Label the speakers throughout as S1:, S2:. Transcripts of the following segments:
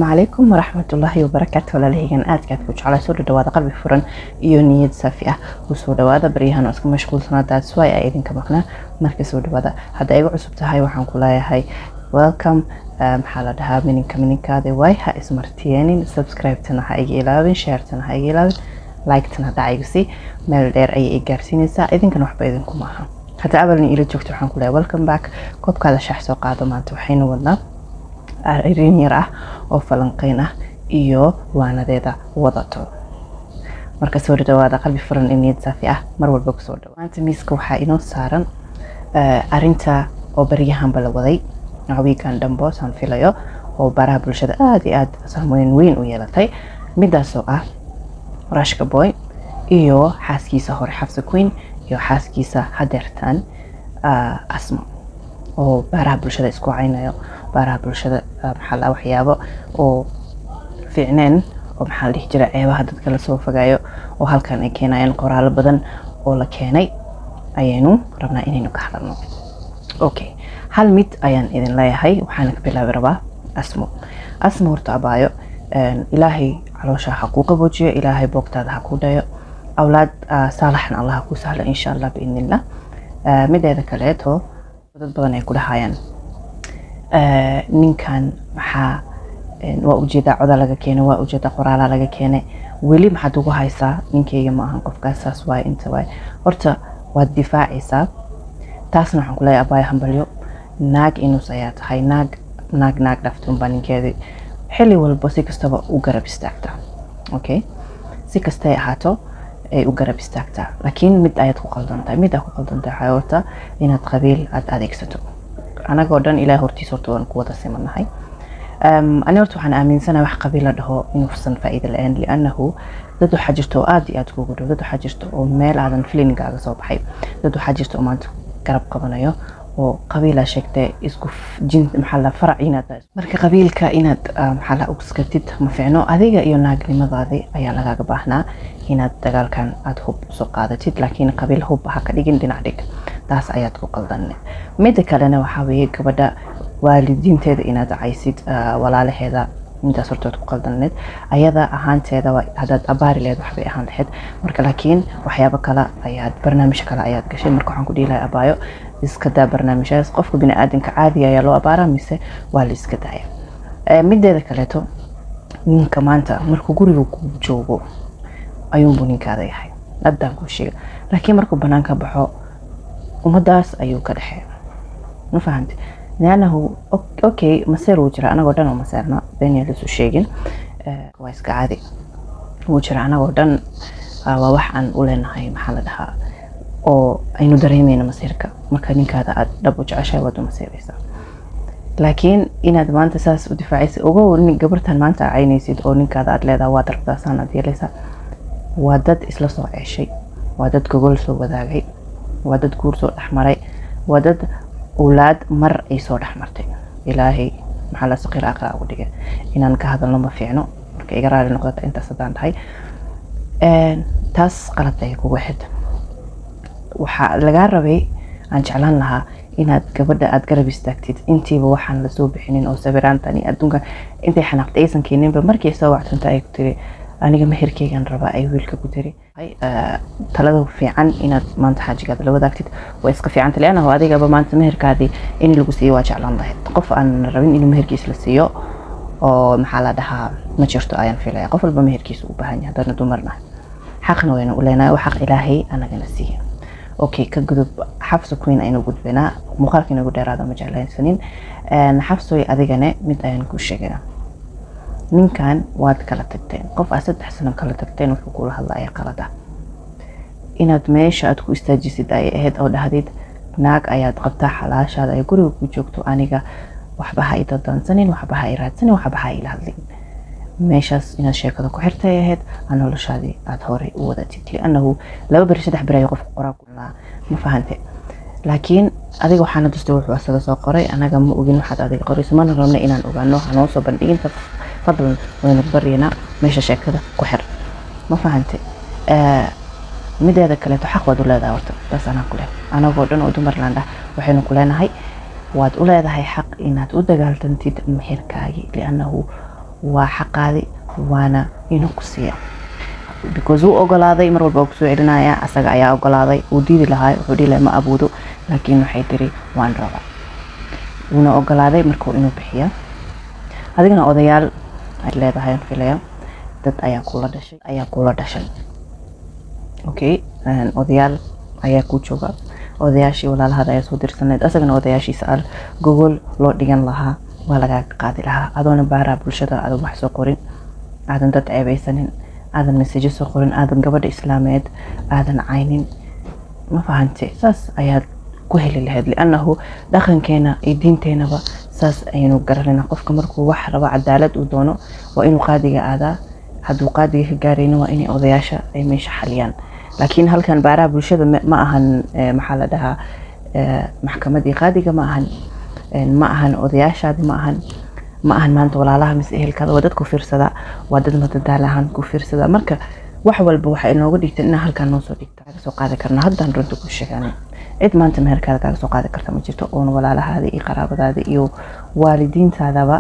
S1: عليكم ورحمة الله وبركاته ولا لهيجن آدكات كوش على سورة دوادة قلبي فرن يونيد سافية وسورة دوادة بريهان واسكو مشغول سنادات سواي أيدين كمقنا مركز سورة دوادة هذا أيقو عصبتها هاي وحان كلها هاي welcome حالة منين كادي واي ها اسمرتينين سبسكرايب تنا هاي إلابين شير تنا هاي إلابين لايك تنا هذا أيقسي ميل دير أي إيجارسين سا إذن كانوا حبا إذن كماها حتى أبلني إلى جوكتو حان كلها welcome back كوب كذا شخص وقاعدة ما توحين ولا arrin yar ah oo falanqeyn ah iyo waanadeeda wadato marka soo dhawaada qalbi furan niyad saafi ah mar walba ku soo dhawaada maanta miiska waxa inoo saaran arinta oo bariyahan bala waday weekend dambo san filayo oo baraha bulshada aad iyo aad saameyn weyn u yeelatay midaas oo ah Rashka Boy iyo xaaskiisa hore Xafsa Queen iyo xaaskiisa hadeertan Asma oo baraha bulshada isku caynayo baraha bulshada maxaa waxyaabo oo fiicneen oo maxaa la jira ceebaha dadka la soo fogaayo oo halkan ay keenayaan qoraal badan oo la keenay ayaynu rabnaa inaynu ka hadalno okay hal mid ayaan idin leeyahay waxaan ka bilaabi rabaa asmo horta abaayo ilaahay caloosha xaquuqa boojiyo ilaahay boogtaada ha ku dhayo awlaad saalaxna allah ku sahla insha Allah biidnillah mideeda kaleeto dad badan ay ku dhahayaan ninkan maxaa waa ujeeda coda laga keenay waa ujeeda qoraala laga keenay weli maxaad ugu haysaa ninkeyga ma ahan qofkaas saas waay inta waay horta waad difaacaysaa taasna waxaan ku leeyahay abaay hambalyo naag inus ayaa tahay naag dhaftun baa ninkeedii xilli walba si kastaba u garab istaagtaa okay si kastay ahaato ay u garab istaagtaa laakiin mid ayaad ku qaldantahay horta inaad qabiil aad adeegsato anagoo dhan ilaahay hortiisa horta waan ku wada simanahay ani horta waxaan aaminsanahay wax qabiil dhaho inuu fsan faa'iido la'aan li'annahu dad waxa jirto aad iyo aad kugu dhow dad waxa jirto oo meel aadan feelingaaga soo baxay dad waxa jirto oo maanta garab qabanayo oo qabiila sheegtay isku jin maxaa la farac inaad marka qabiilka inaad maxaa la uskatid ma fiicno adiga iyo naagnimadaadi ayaa lagaaga baahnaa inaad dagaalkan aad hub soo qaadatid laakiin qabiil hub ha ka dhigin dhinac dhig taas ayaad ku qaldan mid kalena waxa weeye gabadha waalidiinteeda inaad caysid walaalaheeda intaas horta ku qaldaneed ayada ahaanteeda hadaad abaari leed waxbay ahaan lahayd marka laakiin waxyaabo kale ayaad barnaamij kale ayaad gashay marka waxaan ku dhiilay abaayo iska daa barnaamijyaas qofka bini aadanka caadi ayaa loo abaaraa mise waa la iska daaya mideeda kaleeto ninka maanta markuu guriga ku joogo ayuunbuu ninkaada yahay haddaan ku sheega laakiin markuu banaanka baxo umadaas ayuu ka dhaxay ma fahanti naanahu okay maseer uu jira anagoo dhan oo maseerna been la soo sheegin waa iska caadi uu jira anagoo dhan waa wax aan u leenahay maxaa la dhahaa oo aynu dareemayna maseerka marka ninkaada aad dhab u jeceshahay waad u maseeraysaa laakiin inaad maanta saas u difaacaysid ogow gabartan maanta caynaysid oo ninkaada aad leedahay waad rabtaa saan aad yeelaysaa waa dad isla soo ceeshay waa dad gogol soo wadaagay waa dad guur soo dhaxmaray waa dad awlaad mar ay soo dhaxmartay ilaahay maxaa la saqiir aqra ugu dhigay inaan ka hadalno ma fiicno marka iga raali noqoto intaas hadaan tahay taas qalad ay kugu xid waxa laga rabay aan jeclaan lahaa inaad gabadha aad garab istaagtid intiiba waxaan la soo bixinin oo sawiraantani adduunka intay xanaaqtay aysan keeninba markii soo wactanta ay ku tiri aniga meherkeygan rabaa ay wiilka ku tiri talada fiican inaad maanta xaajigaada la wadaagtid waa iska fiican leeyahay adigaba maanta meherkaadii in lagu siiyo waa jeclaan lahayd qof aan rabin inuu meherkiisa la siiyo oo maxaa la dhahaa ma jirto ayaan filayaa qof walba meherkiisa u baahan yahay hadana dumarna xaqna wayna u leenahay wax xaq ilaahay anagana siiyo okay ka gudub Xafsa Queen aynu gudbina muuqaalka inagu dheeraada ma jeclaysanin Xafsooy adigana mid ayaan ku sheegaa ninkan waad kala tagteen qof aad 3 sano kala tagteen wuxuu kula hadlayaa qalada inaad meesha aad ku istaajisid ay ahayd oo dhahdid naag ayaad qabtaa xalaashaada ay guriga ku joogto aniga waxba ha ida dansanin waxba ha iraadsanin waxba ha ila hadlin meeshaas inaad sheekada ku xirtay ahayd noloshaadii aad hore u wadatid li'annahu 2 bari 3 bari qof qoraa kulaa ma fahantay laakiin adiga waxaana dustay wuxuu asaga soo qoray anaga ma ogin waxaad adiga qorayso ma rabna inaan ogaano hanoo soo bandhigin fadlan waynu bariyana meesha sheekada ku xir ma fahantay mideeda kale xaq wad u leedahay horta bas anaa ku leeyahay anagoo dhan oo dumarland ah waxaynu ku leenahay waad u leedahay xaq inaad u dagaaltantid meherkaagi li'annahu وحقادي وانا إنه كسية because هو أقلاضي مر والبا كسو علنايا أساق أيا أقلاضي وديدي لهاي وحودي لما أبودو لكنه حيتري وان ربا ونا أقلاضي مركو إنه بحيا هذه كنا أضيال اللي هاي في ليا dad ayaa kula dhashay okay odayaal ayaa ku jooga odayaashii walaalahada ayaa soo dirsaneed asagana odayaashiisa al gogol loo dhigan lahaa waa laga qaadi lahaa adoona baara bulshada aad wax soo qorin aadan dad ceebaysanin aadan message soo qorin aadan gabadha islaameed aadan caynin ma fahantay saas ayaa ku heli lahayd li'annahu dhaqankeena iyo diinteenaba saas aynu garanayna qofka markuu wax rabo cadaalad uu doono waa inuu qaadiga aadaa hadduu qaadiga ka gaarayna waa inay odayaasha ay meesha xaliyaan laakiin halkan baaraha bulshada ma ahan maxaa la dhahaa maxkamadii qaadiga ma ahan odayaashaadi ma ahan maanta walaalaha mise ehelkaada waa dad ku fiirsada waa dad madadaalahan ku fiirsada marka wax walba waxa inooga dhigta inaan halkan noo soo dhigta kaga soo qaadi karna haddaan runta ku sheeganay cid maanta meherkaada kaga soo qaadi karta ma jirto oon walaalahaada iyo qaraabadaada iyo waalidiintaadaba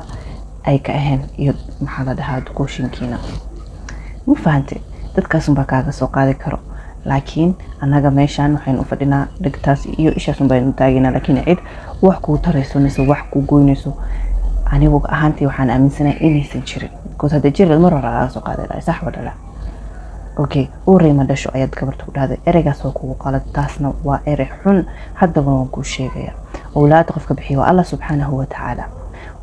S1: ay ka ahayn iyo maxaa la dhahaa duqooshinkiina ma fahantay dadkaas unbaa kaaga soo qaadi karo laakiin anaga meeshaan waxaynu u fadhinaa dhigtaas iyo ishaas unbaynu taaginaa laakiin cid wax kuu tarayso mise wax kuu goynayso anigu ahaantii waxaan aaminsanahay inaysan jirin because hadda jireed mar hore laga soo qaaday lahay sax wada la okay uurey ma dhasho ayaad gabarta ku dhahday ereygaas oo kugu qalad taasna waa erey xun haddaba waan kuu sheegaya awlaad qofka bixiyo waa Allah subxaanahu wa tacaala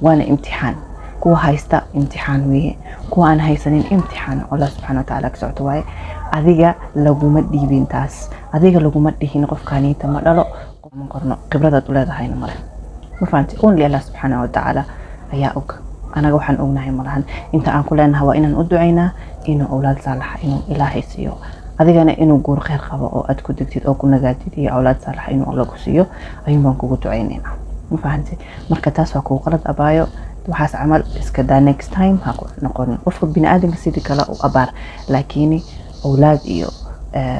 S1: waana imtixaan kuwa haysta imtixaan weeye kuwa aan haysanin imtixaan Allah subxaanahu wa tacaala ka socoto waaye adiga laguma dhiibin taas adiga laguma dhihin qofkaaniita ma dhalo ma qorno khibradaad u leedahayna male ma fahanti only Allah subxaanahu wa tacaala ayaa og anaga waxaan ognahay malahan inta aan ku leenahay waa inaan u ducaynaa inuu awlaad saalaxa inuu ilaahay siiyo adigana inuu guur khayr qabo oo aad ku degtid oo ku nagaatid iyo awlaad saalaxa inuu Allah ku siiyo ayuun baan kugu ducaynaynaa ma fahanti marka taas waa kugu qalad abaayo waxaas camal iska daa next time ha ku noqonin qofka bini'aadanka sidii kale u abaar laakiin awlaad iyo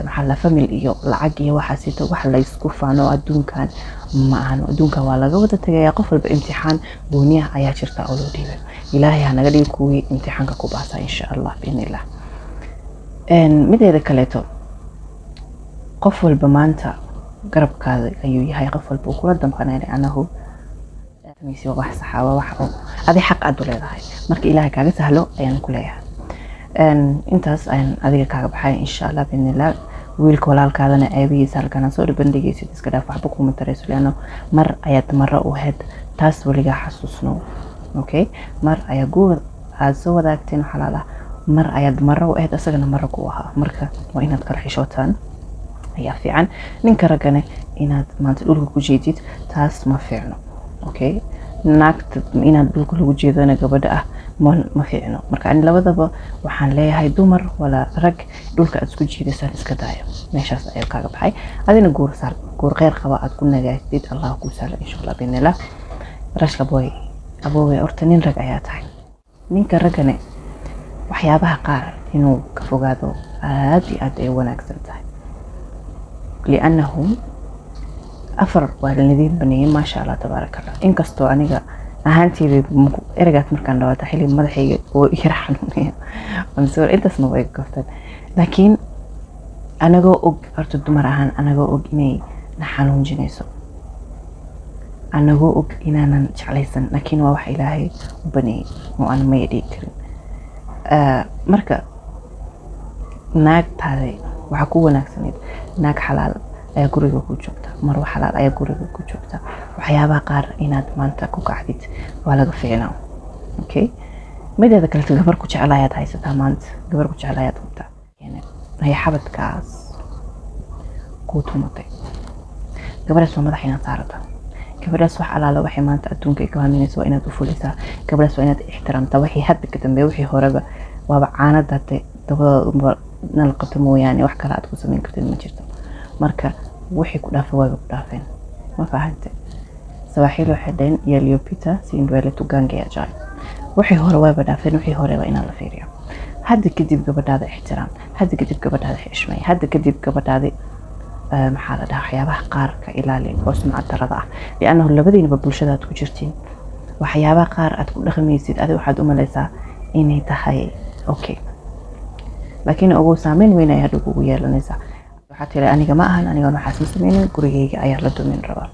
S1: maxaa la famil iyo lacag iyo waxa sito wax la isku faano adduunkan ma ahan adduunka waa laga wada tagayaa qof walba imtixaan gooniya ayaa jirta oo loo dhiibay ilaahay ha naga dhigi kuwii imtixaanka ku baasa insha Allah biinillah mideeda kaleeto qof walba maanta garabkaada ayuu yahay qof walba uu kula damqanaynay anahu miisi wax saxaawa wax oo adi xaq aad u leedahay marka ilaahay kaaga sahlo ayaan ku leeyahay intaas ayaan adiga kaaga baxay insha Allah biinillah wiilka walaalkaadana aabihiisa halkan soo dhibandhigaysid iska dhaaf waxba kuma tarayso leano mar ayaad marra u heed taas waliga xasuusno okay mar ayaa guur aad soo wadaagteen xalaal ah mar ayaad marra u heed asagana marra ku ahaa marka waa inaad kala xishootaan ayaa fiican ninka ragana inaad maanta dhulka ku jeedid taas ma fiicno okay naagta inaad dhulka lagu jeedana gabadha ah ma fiicno marka aan labadaba waxaan leeyahay dumar wala rag dhulka aad isku jiidaysan iska daayo meeshaas ayaa kaaga baxay adina guur khayr qaba aad ku nagaatid Allah ku sala insha Allah biinillah rashka boy aboowe horta nin rag ayaa tahay ninka ragane waxyaabaha qaar inuu ka fogaado aad iyo aad ay wanaagsan tahay li'annahu afar waalidin baniyay ma sha Allah tabarakallah inkastoo aniga ahaantii eragaas markaan dhawaata xilli madaxayga oo ira xanuunaya aan soo intaasna way gaftaan laakiin anagoo og horta dumar ahaan anagoo og inay na xanuunjinayso anagoo og inaanan jeclaysan laakiin waa wax ilaahay u baniyay oo aan ma yeedhi karin marka naagtaada waxa ku wanaagsaneed naag xalaal ayaa guriga ku joogta mar wax xalaal ayaa guriga ku joogta waxyaabaha qaar inaad maanta ku kacdid waa laga fiicnaa okay mideeda kale gabar ku jecelayaad haysataa maanta gabar ku jecelayaad qabtaa ay xabadkaas ku tumatay gabadhaas waa madaxina saarata gabadhaas wax alaala waxay maanta adduunka ay ka haaminayso waa inaad u fulisaa gabadhaas waa inaad ixtiraamtaa wixii hadda ka dambeeya wixii horeba waaba caanada dabada nal qabto mooyaane wax kale aad ku samayn kartid ma jirto marka wixii ku dhaafay waa ku dhaafeen ma fahantay sawaxil waxay dhayn yaliyopita si indwele tugange ya jay wixii hore waa dhaafeen wixii hore waa inaan la fiiriyo hadda kadib gabadhaada ixtiraam hadda kadib gabadhaada xishmay hadda kadib gabadhaada maxaa la dhahaa waxyaabaha qaar ka ilaali oo sumcad darada ah li'annahu labadiinaba bulshada aad ku jirtiin waxyaabaha qaar aad ku dhaqmaysid adiga waxaad u malaysaa inay tahay okay, laakiin ugu saameyn weyn ayaa ugu yeelanaysaa. waxaa tiri aniga ma ahan, aniga waxaas ma sameynin, gurigayga ayaa la dumin rabaa.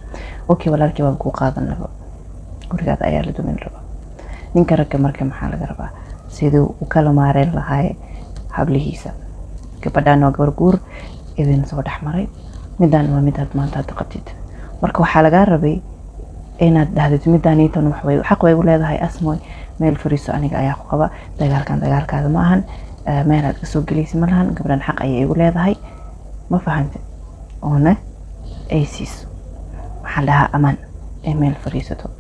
S1: okay, walaalkii waan ku qaadan raba, gurigaada ayaa la dumin rabaa. ninka ragga marka maxaa laga rabaa siduu u kala maareen lahaa hablihiisa. gabadhaan waa gabar guur idin soo dhexmaray, midaan waa midaad maanta aad qabtid. marka waxaa laga rabay inaad dhahdid midaan intan wax way xaq way u leedahay, asmooy meel fariiso, aniga ayaa ku qaba dagaalkaada ma ahan, meel aad kasoo gelaysa ma lahan, gabadhan xaq ayay igu leedahay, ma fahantay? oona ay siiso maxaa dhahaa amaan ee meel fariisato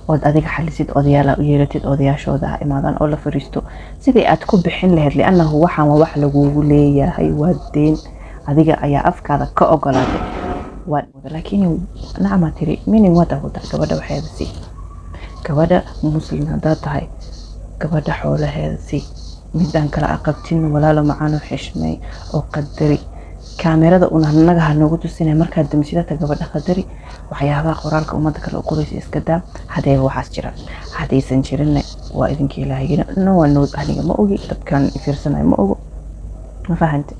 S1: ood adiga xalisid, odayaala u yeelatid, odayaashooda imaadaan oo la fariisto sidii aad ku bixin lahayd, li'annahu waxaan waa wax lagugu leeyahay, waa deen adiga ayaa afkaada ka ogolaatay. laakiin nacma tiri meaning wada gabadha waxeeda sii, gabadha muslim haddaad tahay gabadha xoolaheeda sii, midaan kala aqabtin walaalo macaano xishmay oo qadari. kaamirada una naga ha noogu tusinay markaad damsidata gabadha qadari, waxyaabaha qoraalka ummadda kale u qoraysa iska daa haddayba waxaas jiraan. haddaysan jirinna waa idinka ilaahayna waa noo aniga ma ogi, dadkan fiirsanayo ma ogo, ma fahantay?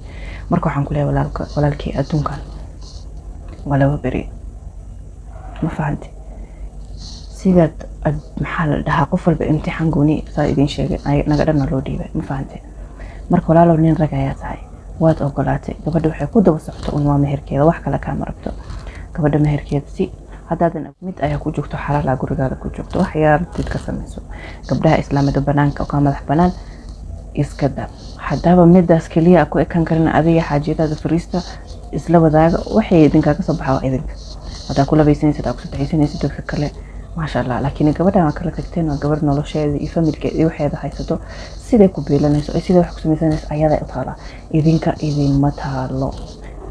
S1: marka waxaan ku leeyahay walaalkii adduunkan waa laba beri, ma fahantay? sidaad maxaa la dhahaa qof walba imtixaan gooni saa idin sheegay naga dhanna loo dhiibay, ma fahantay? marka walaalow nin rag ayaa tahay, waad ogolaatay, gabadha waxay ku daba socoto un waa meherkeeda, wax kale kaama rabto. gabadha meherkeeda si haddaadan mid ayaa ku joogto xalaala gurigaada ku joogto, wax yaartid ka samayso. gabdhaha islaamida banaanka oo ka madax banaan iska daa, haddaba midaas keliya ku ekan karin adiga xaajiyadaada fariista isla wadaaga, waxay idinkaaga soo baxaa idinka. haddaa ku labaysanaysid, ku sadexaysanaysid dadka kale maasha Allah, laakiin gabadhan kala tagteen waa gabar nolosheeda iyo familkeeda iyo waxeeda haysato, sidee ku beelanayso ay sidee wax ku samaysanayso ayada u taala, idinka idinma taalo.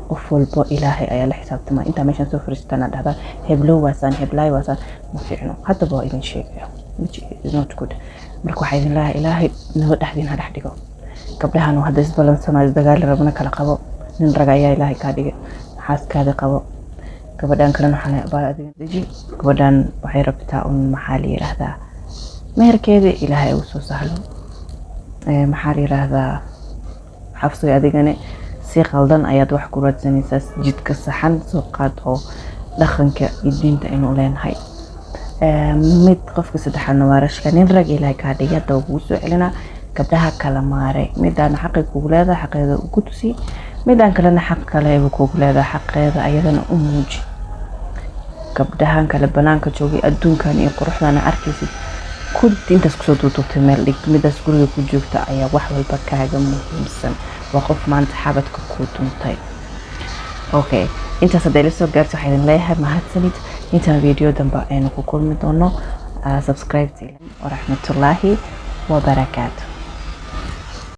S1: qof walba ilaahay ayaa la xisaabtama. inta meeshan soo fariistaan dhahdaa heblow waasaan, heblaay waasaan, ma fiicno. haddaba waa idin sheegaya, which is not good. marka waxaa idin leeyahay ilaahay naba dhexdiin ha dhex dhigo. gabdhahan hadda isbalansanayo dagaal rabna kala qabo, nin rag ayaa ilaahay kaa dhigay, xaaskaada qabo. gabadhan kalena waxaa baa adiga deji, gabadhan waxay rabtaa un maxaa la yiraahdaa meherkeeda ilaahay uu soo sahlo. maxaa la yiraahdaa xafsay adigane si qaldan ayaad wax ku raadsanaysaa, jidka saxan soo qaad oo dhaqanka iyo diinta inuu leenahay. mid qofka saddexaadna waa rashka, nin rag ilaahay kaa dhigay hadda ugu soo celinaa. gabdhaha kala maaray, midaan xaqi kugu leedahay xaqeeda ugu tusi, midaan kalena xaq kale ay kugu leedahay xaqeeda ayadana u muuji. gabdhahan kale banaanka joogay adduunkan iyo quruxdana arkaysid كنت انت سكسو دوتو تمال لك مدى سكولي كو جوكتا ايا وحوال بكاغا مهمسن وقف ما انت حابتك كوتون طيب اوكي انت صدالي سو قارتو حيدن لايها ما هاتسانيت انت فيديو دنبا اينو كو كل مدونو سبسكرايب تيلن ورحمة الله وبركاته.